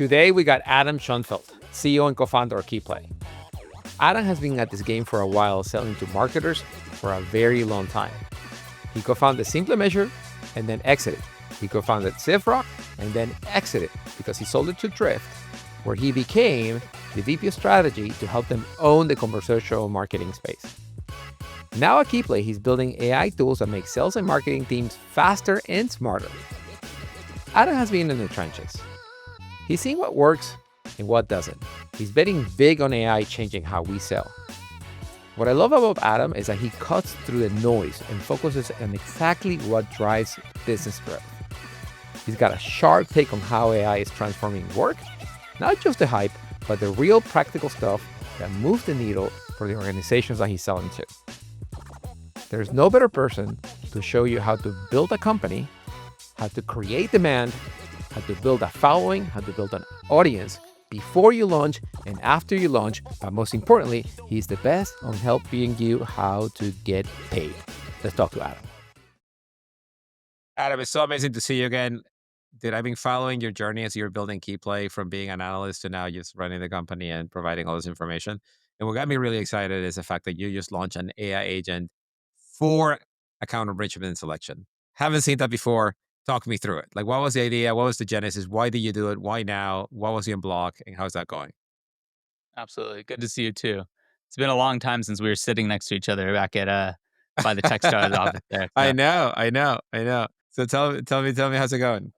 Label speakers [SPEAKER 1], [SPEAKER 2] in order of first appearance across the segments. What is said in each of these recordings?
[SPEAKER 1] Today, we got Adam Schoenfeld, CEO and co-founder of Keyplay. Adam has been at this game for a while, selling to marketers for a very long time. He co-founded Simple Measure and then exited. He co-founded Zifrock and then exited because he sold it to Drift, where he became the VP of strategy to help them own the conversational marketing space. Now at Keyplay, he's building AI tools that make sales and marketing teams faster and smarter. Adam has been in the trenches. He's seen what works and what doesn't. He's betting big on AI changing how we sell. What I love about Adam is that he cuts through the noise and focuses on exactly what drives business growth. He's got a sharp take on how AI is transforming work, not just the hype, but the real practical stuff that moves the needle for the organizations that he's selling to. There's no better person to show you how to build a company, how to create demand, how to build a following, how to build an audience before you launch and after you launch, but most importantly, he's the best on helping you how to get paid. Let's talk to Adam. Adam, it's so amazing to see you again. Dude, I've been following your journey as you're building Keyplay from being an analyst to now just running the company and providing all this information. And what got me really excited is the fact that you just launched an AI agent for account enrichment and selection. Haven't seen that before. Talk me through it. Like, what was the idea? What was the genesis? Why did you do it? Why now? What was the block? And how's that going?
[SPEAKER 2] Absolutely. Good to see you too. It's been a long time since we were sitting next to each other back at by the Techstars office there. So
[SPEAKER 1] I know. So tell me, how's it going?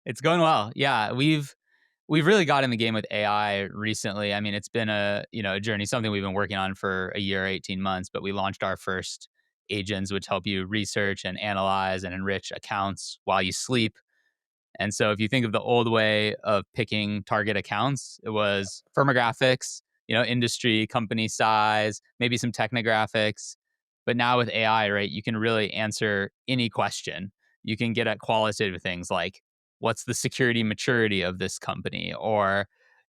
[SPEAKER 2] it's going well. Yeah, we've really got in the game with AI recently. I mean, it's been a journey, something we've been working on for a year, 18 months, but we launched our first agents which help you research and analyze and enrich accounts while you sleep. And so if you think of the old way of picking target accounts, it was firmographics, industry, company size, maybe some technographics. But now with AI, right, you can really answer any question. You can get at qualitative things like what's the security maturity of this company, or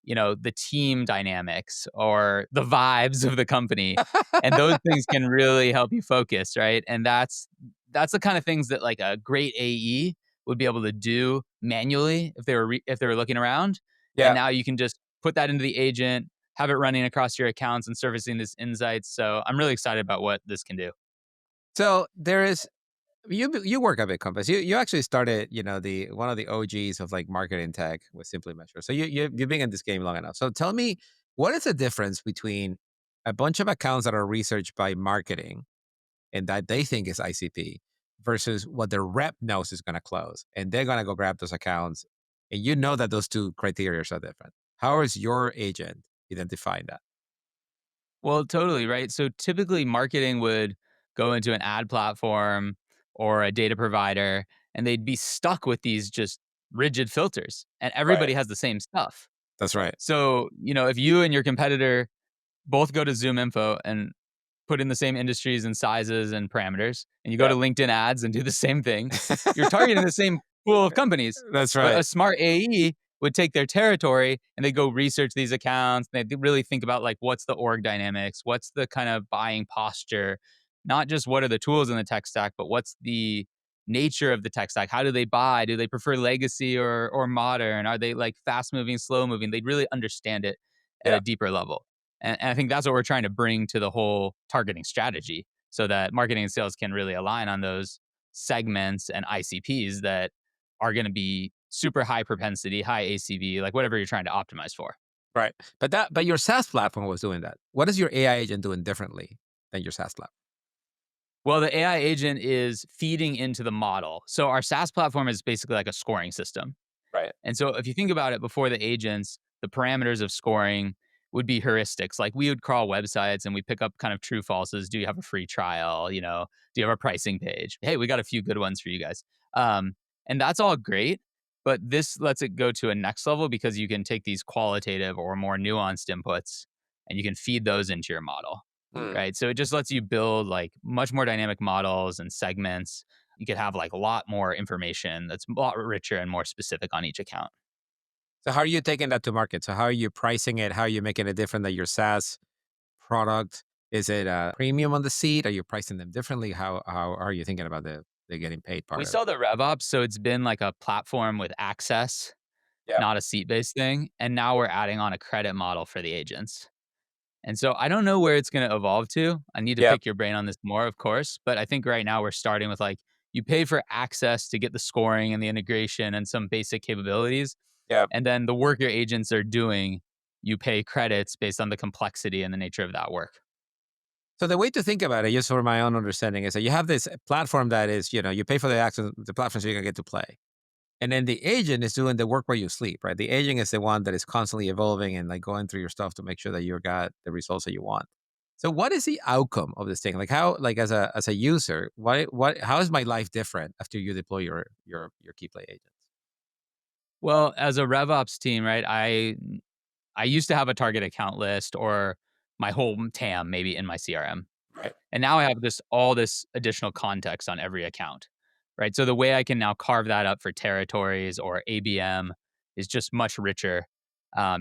[SPEAKER 2] the team dynamics or the vibes of the company. And those things can really help you focus, right? And that's the kind of things that like a great AE would be able to do manually if they were looking around.
[SPEAKER 1] Yeah.
[SPEAKER 2] And now you can just put that into the agent, have it running across your accounts and servicing these insights. So I'm really excited about what this can do.
[SPEAKER 1] So there is you work at big companies. You actually started, the one of the OGs of like marketing tech with Simply Measure. So you've been in this game long enough. So tell me, what is the difference between a bunch of accounts that are researched by marketing and that they think is ICP versus what their rep knows is going to close, and they're going to go grab those accounts, and you know that those two criteria are different. How is your agent identifying that?
[SPEAKER 2] Well, totally, right? So typically marketing would go into an ad platform or a data provider, and they'd be stuck with these just rigid filters, and
[SPEAKER 1] Right.
[SPEAKER 2] everybody has the same stuff.
[SPEAKER 1] That's right.
[SPEAKER 2] So, if you and your competitor both go to Zoom Info and put in the same industries and sizes and parameters, and you go
[SPEAKER 1] Yeah.
[SPEAKER 2] to LinkedIn ads and do the same thing, you're targeting the same pool of companies.
[SPEAKER 1] That's
[SPEAKER 2] But
[SPEAKER 1] right.
[SPEAKER 2] a smart AE would take their territory and they go research these accounts. And they really think about like, what's the org dynamics? What's the kind of buying posture? Not just what are the tools in the tech stack, but what's the nature of the tech stack? How do they buy? Do they prefer legacy or modern? Are they like fast moving, slow moving? They'd really understand it at
[SPEAKER 1] Yeah.
[SPEAKER 2] a deeper level. And I think that's what we're trying to bring to the whole targeting strategy so that marketing and sales can really align on those segments and ICPs that are going to be super high propensity, high ACV, like whatever you're trying to optimize for.
[SPEAKER 1] Right. But your SaaS platform was doing that. What is your AI agent doing differently than your SaaS platform?
[SPEAKER 2] Well, the AI agent is feeding into the model. So our SaaS platform is basically like a scoring system.
[SPEAKER 1] Right.
[SPEAKER 2] And so if you think about it before the agents, the parameters of scoring would be heuristics. Like we would crawl websites and we pick up kind of true falses. Do you have a free trial? Do you have a pricing page? Hey, we got a few good ones for you guys. And that's all great. But this lets it go to a next level because you can take these qualitative or more nuanced inputs and you can feed those into your model.
[SPEAKER 1] Hmm.
[SPEAKER 2] Right. So it just lets you build like much more dynamic models and segments. You could have like a lot more information that's a lot richer and more specific on each account.
[SPEAKER 1] So how are you taking that to market? So how are you pricing it? How are you making it different than your SaaS product? Is it a premium on the seat? Are you pricing them differently? How are you thinking about the getting paid part
[SPEAKER 2] We
[SPEAKER 1] of it?
[SPEAKER 2] saw the RevOps, so it's been like a platform with access.
[SPEAKER 1] Yeah.
[SPEAKER 2] not a seat-based thing. And now we're adding on a credit model for the agents. And so I don't know where it's going to evolve to. I need to
[SPEAKER 1] Yeah.
[SPEAKER 2] pick your brain on this more, of course. But I think right now we're starting with like you pay for access to get the scoring and the integration and some basic capabilities.
[SPEAKER 1] Yeah.
[SPEAKER 2] And then the work your agents are doing, you pay credits based on the complexity and the nature of that work.
[SPEAKER 1] So the way to think about it, just for my own understanding, is that you have this platform that is, you pay for the access, the platform so you can get to play. And then the agent is doing the work where you sleep, right? The agent is the one that is constantly evolving and like going through your stuff to make sure that you got the results that you want. So what is the outcome of this thing? Like how, like as a user, how is my life different after you deploy your Keyplay agents?
[SPEAKER 2] Well, as a RevOps team, right, I used to have a target account list or my whole TAM maybe in my CRM.
[SPEAKER 1] Right.
[SPEAKER 2] And now I have all this additional context on every account, right? So the way I can now carve that up for territories or ABM is just much richer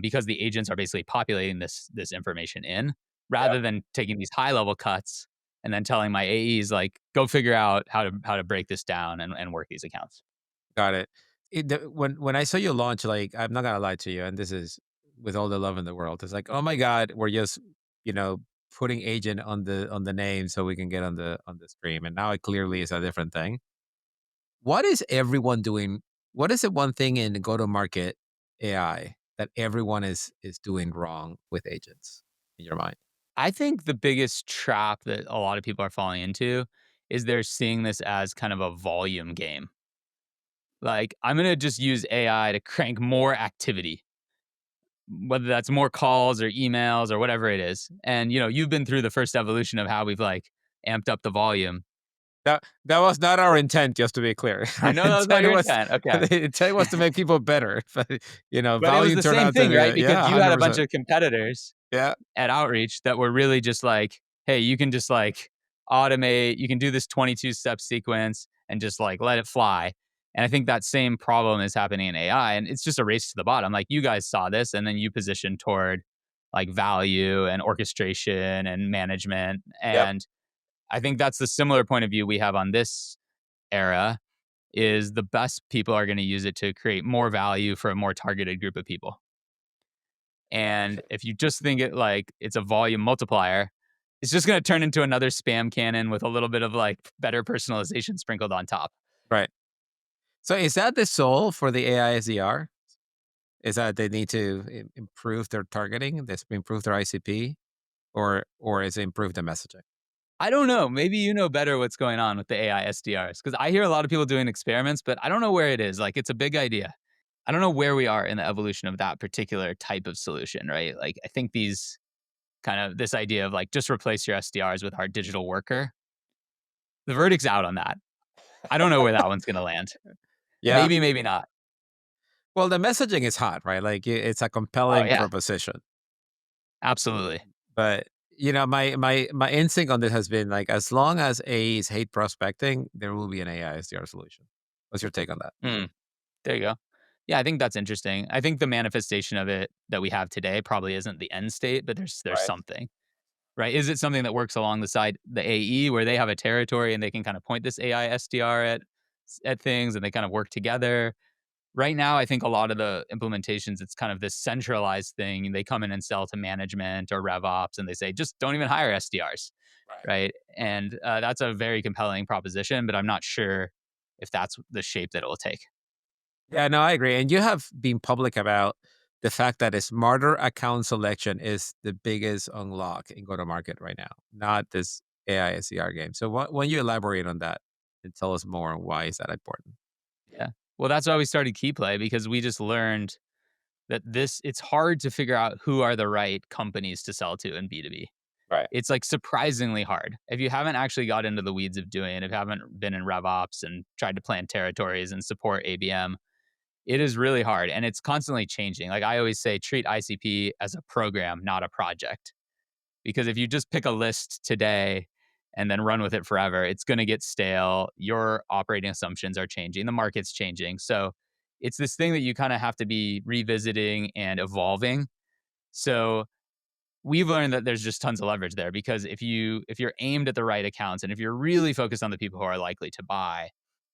[SPEAKER 2] because the agents are basically populating this information in
[SPEAKER 1] Yeah.
[SPEAKER 2] rather than taking these high level cuts and then telling my AEs like go figure out how to break this down and work these accounts.
[SPEAKER 1] Got it. When I saw you launch, like I'm not gonna lie to you, and this is with all the love in the world. It's like, oh my god, we're just you know putting agent on the name so we can get on the stream, and now it clearly is a different thing. What is everyone doing? What is the one thing in go to market AI that everyone is doing wrong with agents in your mind?
[SPEAKER 2] I think the biggest trap that a lot of people are falling into is they're seeing this as kind of a volume game. Like, I'm gonna just use AI to crank more activity, whether that's more calls or emails or whatever it is. And you've been through the first evolution of how we've like amped up the volume.
[SPEAKER 1] That was not our intent, just to be clear.
[SPEAKER 2] I
[SPEAKER 1] Our
[SPEAKER 2] know that was not
[SPEAKER 1] intent
[SPEAKER 2] your
[SPEAKER 1] was
[SPEAKER 2] intent. Okay.
[SPEAKER 1] the intent was to make people better. But,
[SPEAKER 2] But it was
[SPEAKER 1] volume
[SPEAKER 2] the
[SPEAKER 1] turned
[SPEAKER 2] same
[SPEAKER 1] out to
[SPEAKER 2] thing,
[SPEAKER 1] be
[SPEAKER 2] right? Because
[SPEAKER 1] yeah,
[SPEAKER 2] you had a bunch
[SPEAKER 1] 100%.
[SPEAKER 2] of competitors
[SPEAKER 1] Yeah,
[SPEAKER 2] at Outreach that were really just like, hey, you can just like automate, you can do this 22 step sequence and just like let it fly. And I think that same problem is happening in AI. And it's just a race to the bottom. Like you guys saw this and then you positioned toward like value and orchestration and management.
[SPEAKER 1] yep,
[SPEAKER 2] And I think that's the similar point of view we have on this era is the best people are going to use it to create more value for a more targeted group of people. And if you just think it like it's a volume multiplier, it's just going to turn into another spam cannon with a little bit of like better personalization sprinkled on top.
[SPEAKER 1] right. So is that the soul for the AI SDR? Is that they need to improve their targeting, this improve their ICP, or is it improve the messaging?
[SPEAKER 2] I don't know. Maybe you know better what's going on with the AI SDRs because I hear a lot of people doing experiments, but I don't know where it is. Like it's a big idea. I don't know where we are in the evolution of that particular type of solution, right? Like I think this idea of like just replace your SDRs with our digital worker. The verdict's out on that. I don't know where that one's going to land.
[SPEAKER 1] Yeah.
[SPEAKER 2] Maybe, maybe not.
[SPEAKER 1] Well, the messaging is hot, right? Like it's a
[SPEAKER 2] Oh
[SPEAKER 1] compelling
[SPEAKER 2] yeah,
[SPEAKER 1] proposition.
[SPEAKER 2] absolutely.
[SPEAKER 1] But my instinct on this has been like as long as AEs hate prospecting, there will be an AI SDR solution. What's your take on that?
[SPEAKER 2] Mm, there you go. Yeah, I think that's interesting. I think the manifestation of it that we have today probably isn't the end state, but there's
[SPEAKER 1] Right.
[SPEAKER 2] something, right? Is it something that works along the side the AE where they have a territory and they can kind of point this AI SDR at things and they kind of work together? Right now, I think a lot of the implementations, it's kind of this centralized thing. They come in and sell to management or RevOps, and they say, just don't even hire SDRs,
[SPEAKER 1] Right.
[SPEAKER 2] right? And that's a very compelling proposition, but I'm not sure if that's the shape that it will take.
[SPEAKER 1] Yeah, no, I agree. And you have been public about the fact that a smarter account selection is the biggest unlock in go to market right now, not this AI SDR game. So when you elaborate on that and tell us more on why is that important?
[SPEAKER 2] Yeah. Well, that's why we started Keyplay because we just learned that it's hard to figure out who are the right companies to sell to in B2B.
[SPEAKER 1] Right.
[SPEAKER 2] It's like surprisingly hard. If you haven't actually got into the weeds of doing it, if you haven't been in RevOps and tried to plan territories and support ABM, it is really hard and it's constantly changing. Like I always say, treat ICP as a program, not a project. Because if you just pick a list today and then run with it forever, it's going to get stale. Your operating assumptions are changing, the market's changing. So it's this thing that you kind of have to be revisiting and evolving. So we've learned that there's just tons of leverage there because if you're aimed at the right accounts and if you're really focused on the people who are likely to buy,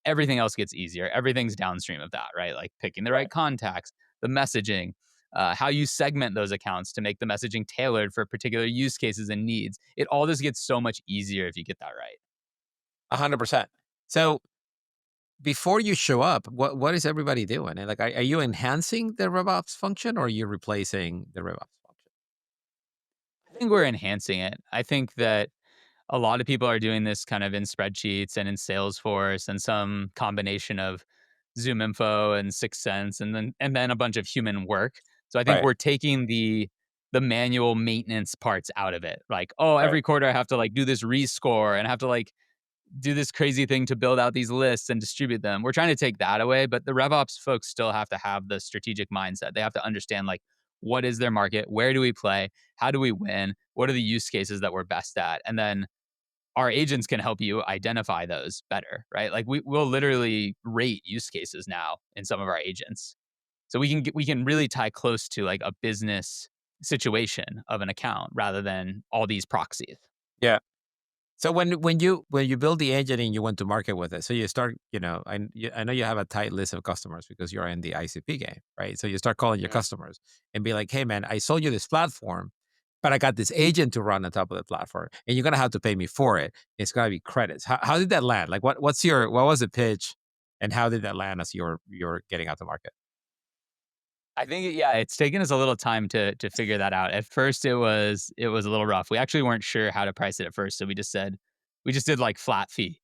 [SPEAKER 2] everything else gets easier. Everything's downstream of that, right? Like picking the right
[SPEAKER 1] Right.
[SPEAKER 2] contacts, the messaging, how you segment those accounts to make the messaging tailored for particular use cases and needs. It all just gets so much easier if you get that right.
[SPEAKER 1] 100%. So before you show up, what is everybody doing? And like, are you enhancing the RevOps function or are you replacing the RevOps function?
[SPEAKER 2] I think we're enhancing it. I think that a lot of people are doing this kind of in spreadsheets and in Salesforce and some combination of Zoom Info and Sixth Sense and then a bunch of human work. So I think
[SPEAKER 1] Right.
[SPEAKER 2] we're taking the manual maintenance parts out of it. Like, oh,
[SPEAKER 1] Right.
[SPEAKER 2] every quarter I have to like do this rescore and I have to like do this crazy thing to build out these lists and distribute them. We're trying to take that away, but the RevOps folks still have to have the strategic mindset. They have to understand like what is their market, where do we play, how do we win, what are the use cases that we're best at, and then our agents can help you identify those better, right? Like we'll literally rate use cases now in some of our agents, so we can really tie close to like a business situation of an account rather than all these proxies.
[SPEAKER 1] Yeah. So when you build the engine and you went to market with it, so you start, I know you have a tight list of customers because you're in the ICP game, right? So you start calling your customers and be like, "Hey, man, I sold you this platform, but I got this agent to run on top of the platform, and you're gonna have to pay me for it. It's gonna be credits." How did that land? Like, what was the pitch, and how did that land as you're getting out to market?
[SPEAKER 2] I think yeah, it's taken us a little time to figure that out. At first, it was a little rough. We actually weren't sure how to price it at first, so we just did like flat fee,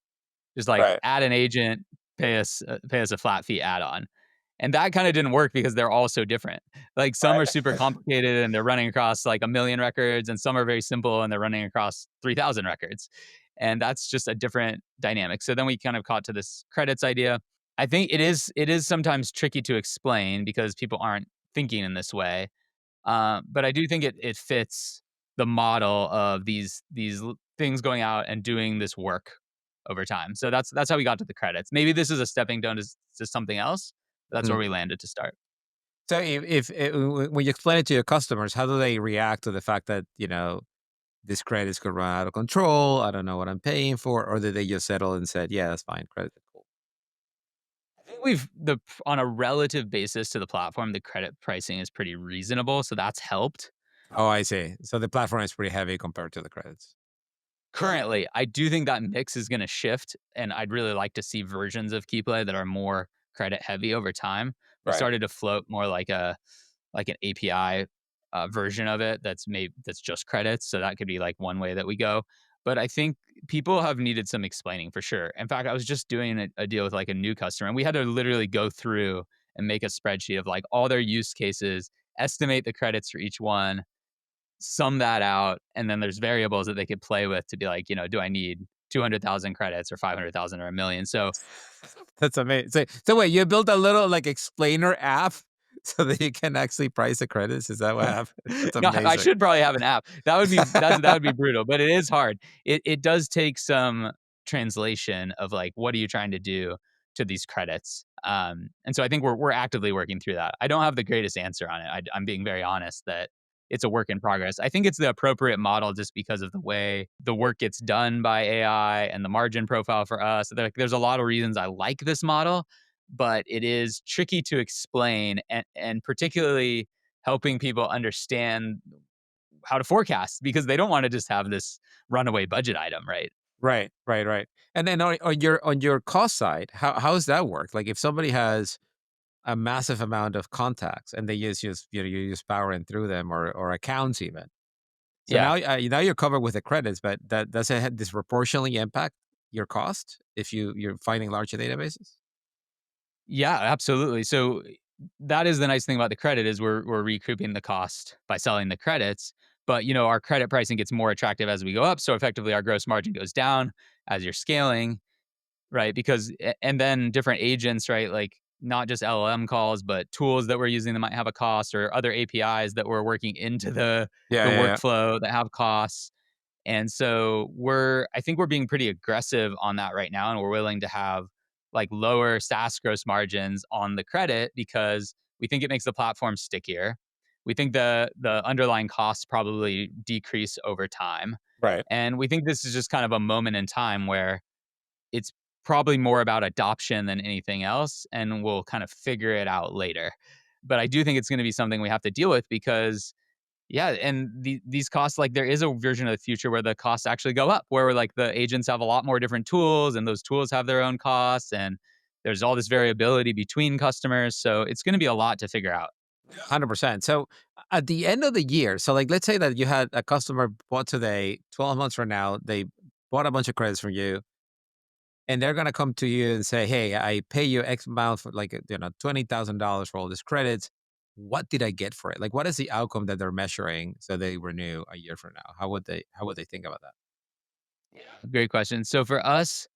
[SPEAKER 2] just like
[SPEAKER 1] Right.
[SPEAKER 2] add an agent, pay us a flat fee add on, and that kind of didn't work because they're all so different. Like some
[SPEAKER 1] Right.
[SPEAKER 2] are super complicated and they're running across like a million records, and some are very simple and they're running across 3,000 records, and that's just a different dynamic. So then we kind of caught to this credits idea. I think it is sometimes tricky to explain because people aren't thinking in this way. But I do think it fits the model of these things going out and doing this work over time. So that's how we got to the credits. Maybe this is a stepping stone to something else. But that's where
[SPEAKER 1] Mhm.
[SPEAKER 2] we landed to start.
[SPEAKER 1] So when you explain it to your customers, how do they react to the fact that this credits could run out of control? I don't know what I'm paying for, or did they just settle and said, "Yeah, that's fine, credits are cool."
[SPEAKER 2] I think we've the on a relative basis to the platform, the credit pricing is pretty reasonable, so that's helped.
[SPEAKER 1] Oh, I see. So the platform is pretty heavy compared to the credits.
[SPEAKER 2] Currently, I do think that mix is gonna shift, and I'd really like to see versions of Keyplay that are more credit heavy over time. We
[SPEAKER 1] Right.
[SPEAKER 2] started to float more like an API version of it that's just credits, so that could be like one way that we go. But I think people have needed some explaining for sure. In fact, I was just doing a deal with like a new customer, and we had to literally go through and make a spreadsheet of like all their use cases, estimate the credits for each one, sum that out, and then there's variables that they could play with to be like, do I need 200,000 credits or 500,000 or a million? So
[SPEAKER 1] That's amazing. So wait, you built a little like explainer app so that you can actually price the credits? Is that what happened? That's
[SPEAKER 2] no, I
[SPEAKER 1] amazing.
[SPEAKER 2] should probably have an app. That would be brutal, but it is hard. It does take some translation of like what are you trying to do to these credits. And so I think we're actively working through that. I don't have the greatest answer on it. I'm being very honest that it's a work in progress. I think it's the appropriate model just because of the way the work gets done by AI and the margin profile for us. There's a lot of reasons I like this model, but it is tricky to explain and particularly helping people understand how to forecast because they don't want to just have this runaway budget item, right?
[SPEAKER 1] Right, right, right. And then on your cost side, how does that work? Like if somebody has a massive amount of contacts and they use you use powering through them or accounts even. So
[SPEAKER 2] Yeah.
[SPEAKER 1] now you're covered with the credits, but that does it disproportionately impact your cost if you're finding larger databases?
[SPEAKER 2] Yeah, absolutely. So that is the nice thing about the credit is we're recouping the cost by selling the credits, but our credit pricing gets more attractive as we go up, so effectively our gross margin goes down as you're scaling, right? Because and then different agents, right? Like not just LLM calls, but tools that we're using that might have a cost or other APIs that we're working into
[SPEAKER 1] Yeah,
[SPEAKER 2] the
[SPEAKER 1] yeah, yeah.
[SPEAKER 2] workflow that have costs. And so I think we're being pretty aggressive on that right now. And we're willing to have like lower SaaS gross margins on the credit because we think it makes the platform stickier. We think the underlying costs probably decrease over time.
[SPEAKER 1] Right.
[SPEAKER 2] And we think this is just kind of a moment in time where it's probably more about adoption than anything else. And we'll kind of figure it out later. But I do think it's going to be something we have to deal with because yeah, and these costs, like there is a version of the future where the costs actually go up, where like the agents have a lot more different tools and those tools have their own costs and there's all this variability between customers. So it's going to be a lot to figure out.
[SPEAKER 1] 100%. So at the end of the year, so like let's say that you had a customer bought today, 12 months from now, they bought a bunch of credits from you, and they're gonna come to you and say, "Hey, I pay you X amount for like $20,000 for all these credits. What did I get for it? Like, what is the outcome that they're measuring so they renew a year from now? How would they think about that?"
[SPEAKER 2] Great question. So for us,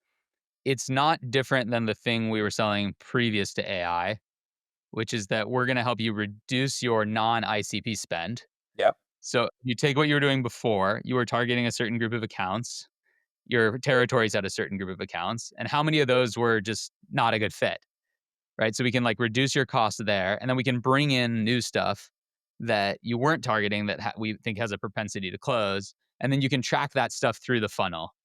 [SPEAKER 2] it's not different than the thing we were selling previous to AI, which is that we're going to help you reduce your non ICP spend.
[SPEAKER 1] Yep.
[SPEAKER 2] So you take what you were doing before, you were targeting a certain group of accounts, your territories had a certain group of accounts, and how many of those were just not a good fit, right? So we can like reduce your cost there, and then we can bring in new stuff that you weren't targeting that we think has a propensity to close, and then you can track that stuff through the funnel.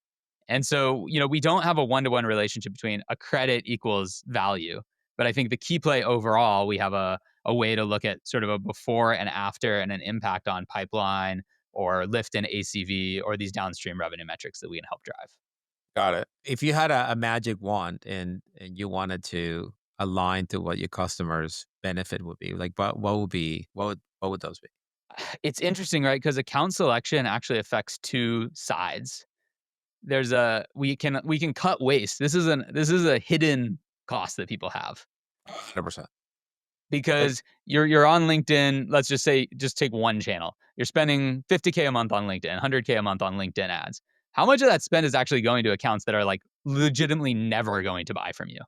[SPEAKER 2] And so, we don't have a one-to-one relationship between a credit equals value. But I think the key play overall, we have a way to look at sort of a before and after and an impact on pipeline or lift in ACV or these downstream revenue metrics that we can help drive.
[SPEAKER 1] Got it. If you had a magic wand and you wanted to align to what your customers' benefit would be, like what would be what would those be?
[SPEAKER 2] It's interesting, right? Because account selection actually affects two sides. There's a we can cut waste. This is a hidden cost that people have.
[SPEAKER 1] 100%. Like,
[SPEAKER 2] Because you're on LinkedIn, let's just say just take one channel. You're spending 50K a month on LinkedIn, 100K a month on LinkedIn ads. How much of that spend is actually going to accounts that are like legitimately never going to buy from you?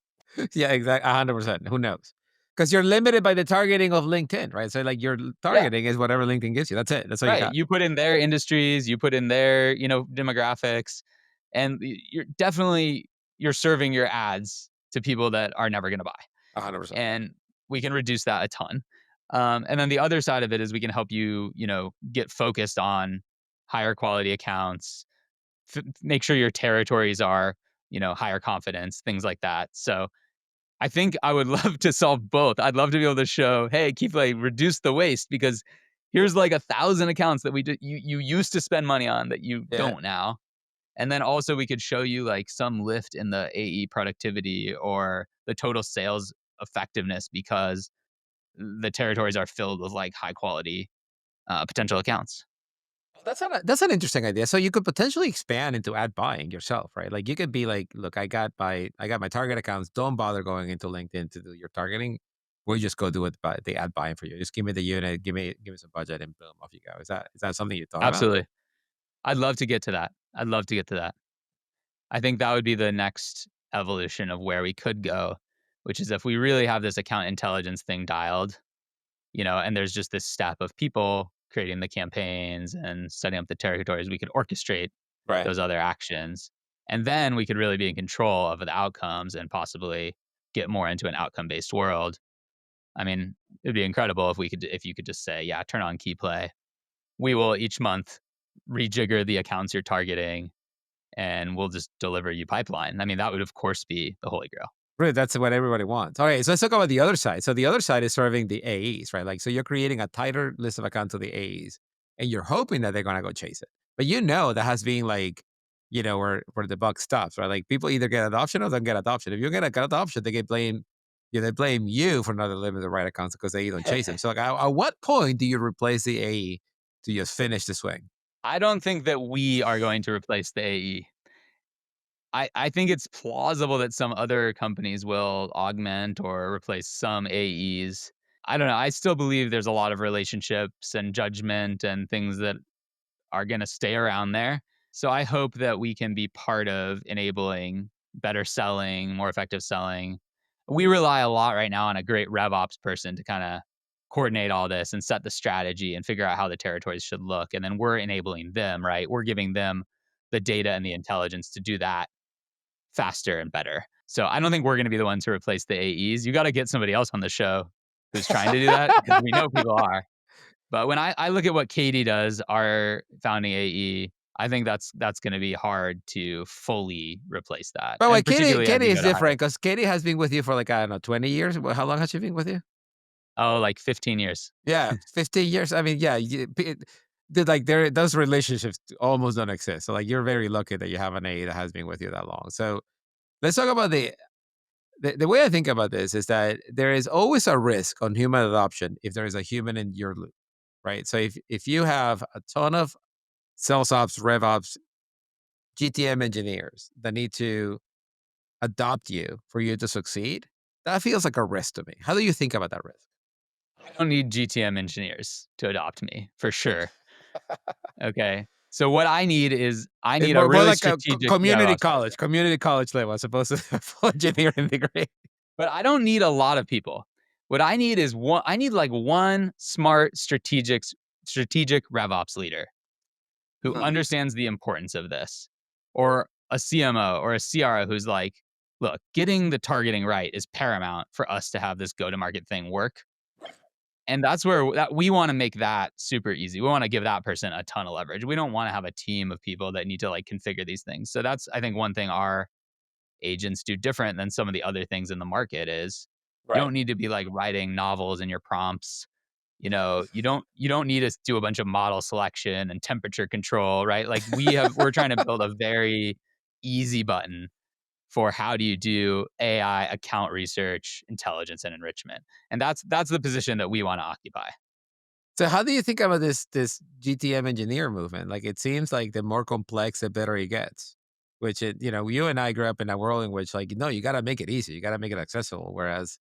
[SPEAKER 1] yeah, exactly. 100%. Who knows? Because you're limited by the targeting of LinkedIn, right? So like your
[SPEAKER 2] Yeah,
[SPEAKER 1] targeting is whatever LinkedIn gives you. That's it. That's all you
[SPEAKER 2] right.
[SPEAKER 1] got.
[SPEAKER 2] You put in their industries, you put in their, demographics, and you're definitely you're serving your ads to people that are never going to buy.
[SPEAKER 1] 100%.
[SPEAKER 2] And we can reduce that a ton. And then the other side of it is we can help you, get focused on higher quality accounts, make sure your territories are, higher confidence, things like that. So I think I would love to solve both. I'd love to be able to show, hey, Keyplay, reduce the waste because here's like 1,000 accounts that you used to spend money on that you
[SPEAKER 1] Yeah.
[SPEAKER 2] don't now. And then also we could show you like some lift in the AE productivity or the total sales effectiveness because the territories are filled with like high quality potential accounts.
[SPEAKER 1] That's an interesting idea. So you could potentially expand into ad buying yourself, right? Like you could be like, look, I got my target accounts. Don't bother going into LinkedIn to do your targeting. We just go do it by the ad buying for you. Just give me the unit, give me some budget, and boom, off you go. Is that something you thought about?
[SPEAKER 2] Absolutely. I'd love to get to that. I'd love to get to that. I think that would be the next evolution of where we could go, which is if we really have this account intelligence thing dialed, and there's just this step of people creating the campaigns and setting up the territories, we could orchestrate
[SPEAKER 1] Right.
[SPEAKER 2] those other actions. And then we could really be in control of the outcomes and possibly get more into an outcome based world. I mean, it'd be incredible if you could just say, yeah, turn on key play. We will each month rejigger the accounts you're targeting and we'll just deliver you pipeline. I mean, that would of course be the holy grail.
[SPEAKER 1] Right, that's what everybody wants. All right, so let's talk about the other side. So the other side is serving the AEs, right? Like, so you're creating a tighter list of accounts to the AEs, and you're hoping that they're gonna go chase it. But that has been like, where the buck stops, right? Like people either get adoption or don't get adoption. If you get adoption, they blame you for not delivering the right accounts because they don't chase them. So like, at what point do you replace the AE to just finish the swing?
[SPEAKER 2] I don't think that we are going to replace the AE. I think it's plausible that some other companies will augment or replace some AEs. I don't know. I still believe there's a lot of relationships and judgment and things that are going to stay around there. So I hope that we can be part of enabling better selling, more effective selling. We rely a lot right now on a great RevOps person to kind of coordinate all this and set the strategy and figure out how the territories should look. And then we're enabling them, right? We're giving them the data and the intelligence to do that faster and better. So I don't think we're going to be the ones to replace the AEs. You got to get somebody else on the show who's trying to do that because we know people are. But when I look at what Katie does, our founding AE, I think that's going to be hard to fully replace that,
[SPEAKER 1] But wait,
[SPEAKER 2] and
[SPEAKER 1] Katie,
[SPEAKER 2] particularly as
[SPEAKER 1] Katie
[SPEAKER 2] we
[SPEAKER 1] is
[SPEAKER 2] go to higher.
[SPEAKER 1] different because Katie has been with you for like, I don't know, 20 years. How long has she been with you?
[SPEAKER 2] Oh, like 15 years.
[SPEAKER 1] Yeah, 15 years. I mean, yeah, like those relationships almost don't exist. So like you're very lucky that you have an A that has been with you that long. So let's talk about the way I think about this is that there is always a risk on human adoption if there is a human in your loop, right? So if you have a ton of sales ops, rev ops, GTM engineers that need to adopt you for you to succeed, that feels like a risk to me. How do you think about that risk?
[SPEAKER 2] I don't need GTM engineers to adopt me for sure. Okay. So what I need is I
[SPEAKER 1] It's
[SPEAKER 2] need a
[SPEAKER 1] more
[SPEAKER 2] really
[SPEAKER 1] like a
[SPEAKER 2] strategic DevOps person.
[SPEAKER 1] community college level as opposed to a full engineering degree.
[SPEAKER 2] But I don't need a lot of people. What I need is one I need like one smart strategic RevOps leader who
[SPEAKER 1] Hmm.
[SPEAKER 2] understands the importance of this. Or a CMO or a CRO who's like, look, getting the targeting right is paramount for us to have this go-to-market thing work. And that's where that we want to make that super easy. We want to give that person a ton of leverage. We don't want to have a team of people that need to like configure these things. So that's I think one thing our agents do different than some of the other things in the market is you
[SPEAKER 1] Right.
[SPEAKER 2] don't need to be like writing novels in your prompts. You don't need to do a bunch of model selection and temperature control, right? Like we're trying to build a very easy button for how do you do AI account research, intelligence, and enrichment. And that's the position that we want to occupy.
[SPEAKER 1] So how do you think about this GTM engineer movement? Like it seems like the more complex, the better it gets. Which you and I grew up in a world in which like, no, you gotta make it easy. You gotta make it accessible. Whereas,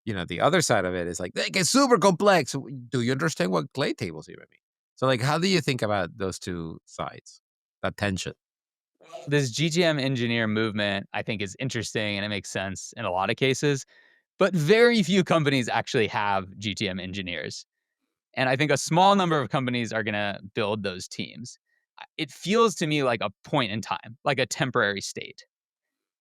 [SPEAKER 1] the other side of it is like they get super complex. Do you understand what clay tables even mean? So like how do you think about those two sides? That tension.
[SPEAKER 2] This GTM engineer movement, I think, is interesting and it makes sense in a lot of cases, but very few companies actually have GTM engineers. And I think a small number of companies are going to build those teams. It feels to me like a point in time, like a temporary state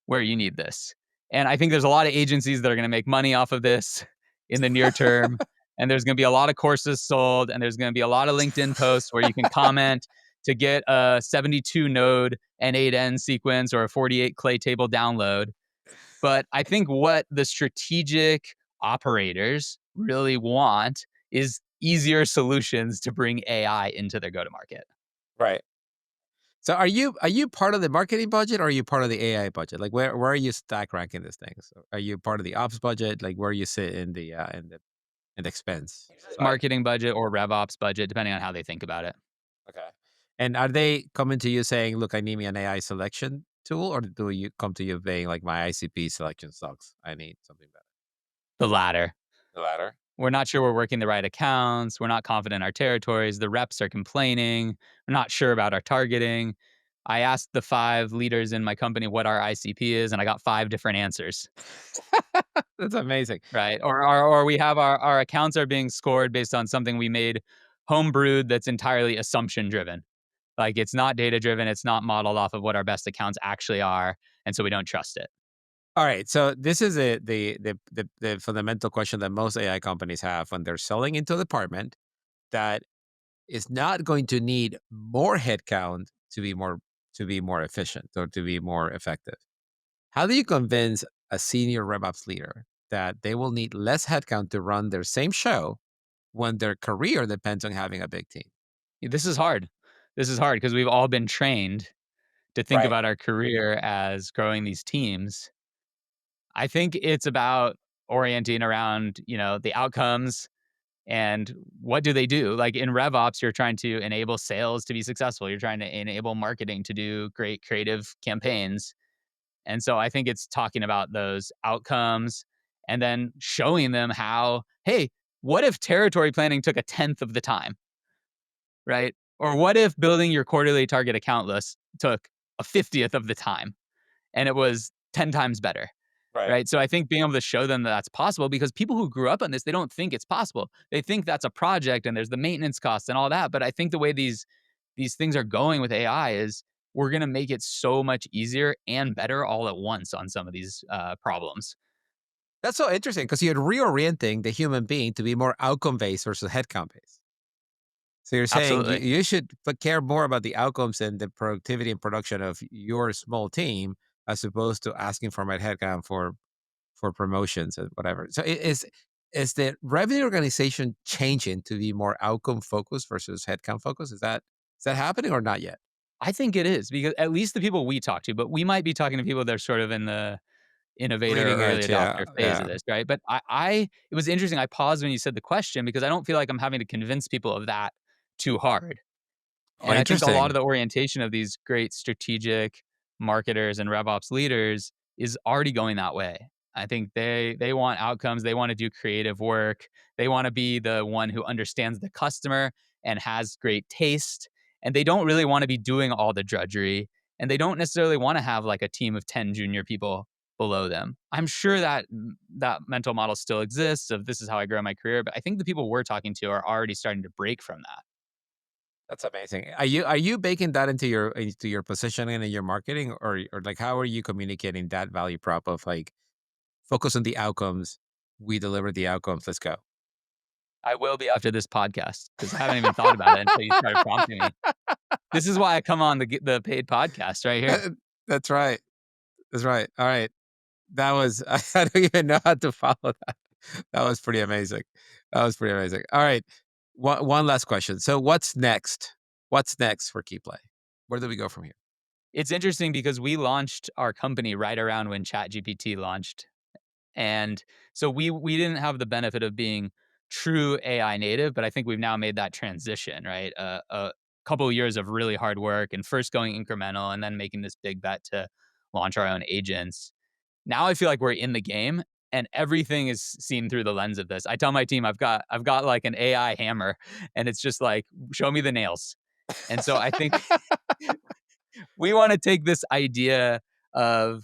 [SPEAKER 2] where you need this. And I think there's a lot of agencies that are going to make money off of this in the near term. And there's going to be a lot of courses sold, and there's going to be a lot of LinkedIn posts where you can comment to get a 72 node N8N sequence or a 48 clay table download. But I think what the strategic operators really want is easier solutions to bring AI into their go to market.
[SPEAKER 1] Right. So are you part of the marketing budget or are you part of the AI budget? Like where are you stack ranking these things? Are you part of the ops budget? Like where you sit in the expense side?
[SPEAKER 2] Marketing budget or RevOps budget, depending on how they think about it.
[SPEAKER 1] Okay. And are they coming to you saying, "Look, I need me an AI selection tool," or do you come to you saying, like, "My ICP selection sucks. I need something better."
[SPEAKER 2] The latter.
[SPEAKER 1] The latter.
[SPEAKER 2] We're not sure we're working the right accounts. We're not confident in our territories. The reps are complaining. We're not sure about our targeting. I asked the 5 leaders in my company what our ICP is, and I got 5 different answers,
[SPEAKER 1] That's amazing.
[SPEAKER 2] right? Or we have our accounts are being scored based on something we made homebrewed that's entirely assumption driven. Like it's not data driven. It's not modeled off of what our best accounts actually are, and so we don't trust it.
[SPEAKER 1] All right, so this is the fundamental question that most AI companies have when they're selling into a department that is not going to need more headcount to be more efficient or to be more effective. How do you convince a senior RevOps leader that they will need less headcount to run their same show when their career depends on having a big team?
[SPEAKER 2] This is hard. This is hard because we've all been trained to think
[SPEAKER 1] Right.
[SPEAKER 2] about our career as growing these teams. I think it's about orienting around, the outcomes and what do they do? Like in RevOps, you're trying to enable sales to be successful. You're trying to enable marketing to do great creative campaigns. And so I think it's talking about those outcomes and then showing them how, hey, what if territory planning took a tenth of the time, right? Or what if building your quarterly target account list took a 50th of the time and it was 10 times better?
[SPEAKER 1] Right.
[SPEAKER 2] Right. So I think being able to show them that that's possible because people who grew up on this, they don't think it's possible. They think that's a project and there's the maintenance costs and all that. But I think the way these things are going with AI is we're going to make it so much easier and better all at once on some of these problems.
[SPEAKER 1] That's so interesting because you're reorienting the human being to be more outcome based versus headcount based. So you're saying you,
[SPEAKER 2] Absolutely.
[SPEAKER 1] you should care more about the outcomes and the productivity and production of your small team as opposed to asking for my headcount for promotions and whatever. So is the revenue organization changing to be more outcome focused versus headcount focused? Is that happening or not yet?
[SPEAKER 2] I think it is because at least the people we talk to, but we might be talking to people that are sort of in the innovator,
[SPEAKER 1] Bleeding
[SPEAKER 2] early
[SPEAKER 1] edge, yeah,
[SPEAKER 2] adopter phase of
[SPEAKER 1] yeah.
[SPEAKER 2] this, right? But it was interesting. I paused when you said the question because I don't feel like I'm having to convince people of that too hard.
[SPEAKER 1] Oh,
[SPEAKER 2] And I think a lot of
[SPEAKER 1] interesting.
[SPEAKER 2] the orientation of these great strategic marketers and RevOps leaders is already going that way. I think they want outcomes, they want to do creative work, they want to be the one who understands the customer and has great taste, and they don't really want to be doing all the drudgery, and they don't necessarily want to have like a team of 10 junior people below them. I'm sure that that mental model still exists of this is how I grow my career, but I think the people we're talking to are already starting to break from that.
[SPEAKER 1] That's amazing. Are you baking that into your positioning and your marketing, or like how are you communicating that value prop of like focus on the outcomes, we deliver the outcomes, let's go.
[SPEAKER 2] I will be after this podcast because I haven't even thought about it until you started prompting me. This is why I come on the paid podcast right here.
[SPEAKER 1] That's right. That's right. All right. That was I don't even know how to follow that. That was pretty amazing. That was pretty amazing. All right. One last question. So what's next? What's next for Keyplay? Where do we go from here?
[SPEAKER 2] It's interesting because we launched our company right around when ChatGPT launched. And so we didn't have the benefit of being true AI native, but I think we've now made that transition, right? A couple of years of really hard work and first going incremental and then making this big bet to launch our own agents. Now I feel like we're in the game and everything is seen through the lens of this. I tell my team I've got like an AI hammer and it's just like show me the nails. And so I think we want to take this idea of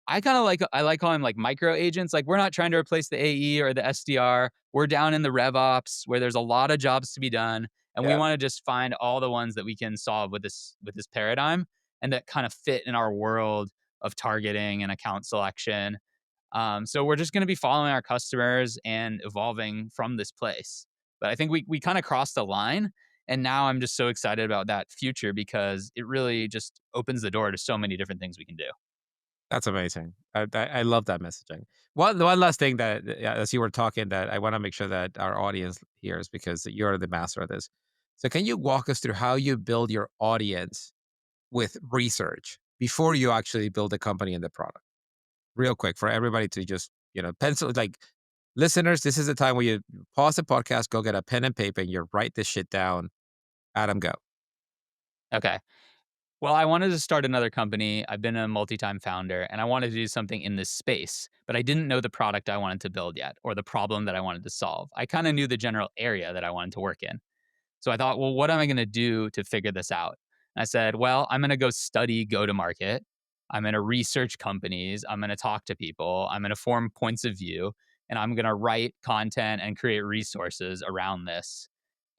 [SPEAKER 2] I like calling them like micro agents. Like we're not trying to replace the AE or the SDR. We're down in the RevOps where there's a lot of jobs to be done, and we
[SPEAKER 1] Yeah,
[SPEAKER 2] want to just find all the ones that we can solve with this paradigm and that kind of fit in our world of targeting and account selection. So we're just going to be following our customers and evolving from this place. But I think we kind of crossed the line, and now I'm just so excited about that future because it really just opens the door to so many different things we can do.
[SPEAKER 1] that's amazing. I love that messaging. One last thing that yeah, as you were talking that I want to make sure that our audience hears because you're the master of this. So can you walk us through how you build your audience with research before you actually build the company and the product? Real quick for everybody to just, pencil like listeners, this is the time where you pause the podcast, go get a pen and paper, and you write this shit down. Adam, go.
[SPEAKER 2] Okay. Well, I wanted to start another company. I've been a multi-time founder and I wanted to do something in this space, but I didn't know the product I wanted to build yet or the problem that I wanted to solve. I kind of knew the general area that I wanted to work in. So I thought, well, what am I going to do to figure this out? And I said, well, I'm going to go study go to market. I'm going to research companies. I'm going to talk to people. I'm going to form points of view and I'm going to write content and create resources around this.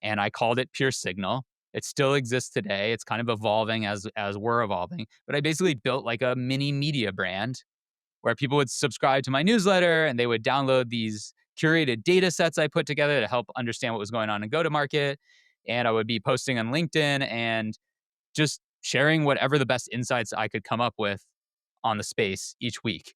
[SPEAKER 2] And I called it Pure Signal. It still exists today. It's kind of evolving as we're evolving. But I basically built like a mini media brand where people would subscribe to my newsletter and they would download these curated data sets I put together to help understand what was going on in go to market. And I would be posting on LinkedIn and just sharing whatever the best insights I could come up with on the space each week.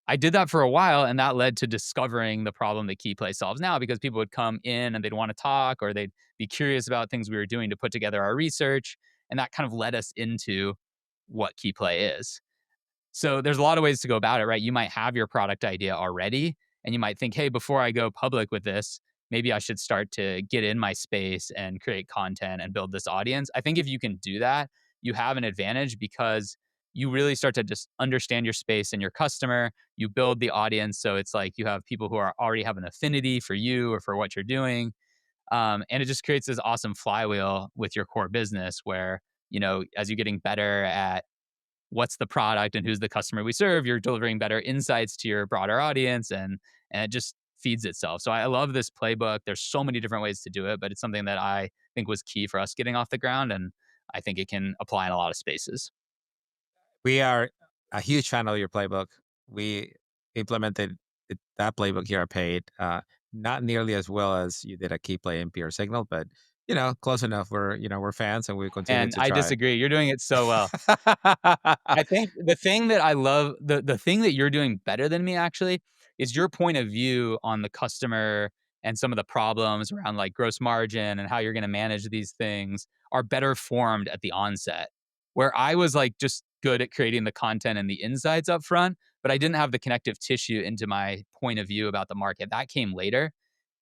[SPEAKER 2] I did that for a while, and that led to discovering the problem that Keyplay solves now because people would come in and they'd want to talk or they'd be curious about things we were doing to put together our research. And that kind of led us into what Keyplay is. So there's a lot of ways to go about it, right? You might have your product idea already, and you might think, hey, before I go public with this, maybe I should start to get in my space and create content and build this audience. I think if you can do that, you have an advantage because you really start to just understand your space and your customer. You build the audience. So it's like you have people who are already have an affinity for you or for what you're doing. And it just creates this awesome flywheel with your core business where, as you're getting better at what's the product and who's the customer we serve, you're delivering better insights to your broader audience and it just feeds itself. So I love this playbook. There's so many different ways to do it, but it's something that I think was key for us getting off the ground and I think it can apply in a lot of spaces.
[SPEAKER 1] We are a huge fan of your playbook. We implemented that playbook here at Paid. Not nearly as well as you did at Keyplay and Pure Signal, but close enough. We're fans and we continue
[SPEAKER 2] And
[SPEAKER 1] to
[SPEAKER 2] I
[SPEAKER 1] try.
[SPEAKER 2] disagree. You're doing it so well. I think the thing that I love, the thing that you're doing better than me actually is your point of view on the customer and some of the problems around like gross margin and how you're going to manage these things are better formed at the onset. Where I was like just good at creating the content and the insights up front, but I didn't have the connective tissue into my point of view about the market. That came later.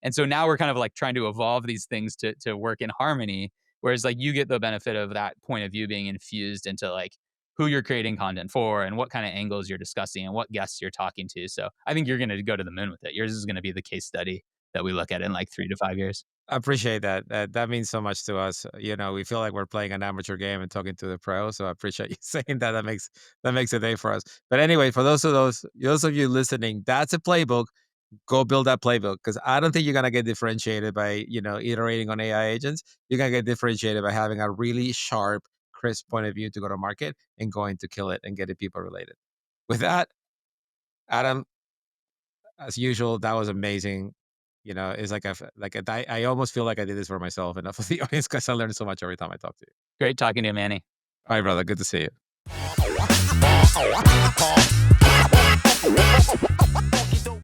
[SPEAKER 2] And so now we're kind of like trying to evolve these things to work in harmony. Whereas like you get the benefit of that point of view being infused into like who you're creating content for and what kind of angles you're discussing and what guests you're talking to. So I think you're going to go to the moon with it. Yours is going to be the case study that we look at in like 3 to 5 years.
[SPEAKER 1] I appreciate that. That means so much to us. We feel like we're playing an amateur game and talking to the pro. So I appreciate you saying that. That makes a day for us. But anyway, for those of you listening, that's a playbook. Go build that playbook, because I don't think you're gonna get differentiated by iterating on AI agents. You're gonna get differentiated by having a really sharp, crisp point of view to go to market and going to kill it and get it people related. With that, Adam, as usual, that was amazing. It's I almost feel like I did this for myself and not for the audience, because I learn so much every time I talk to you.
[SPEAKER 2] Great talking to you, Manny.
[SPEAKER 1] All right, brother. Good to see you.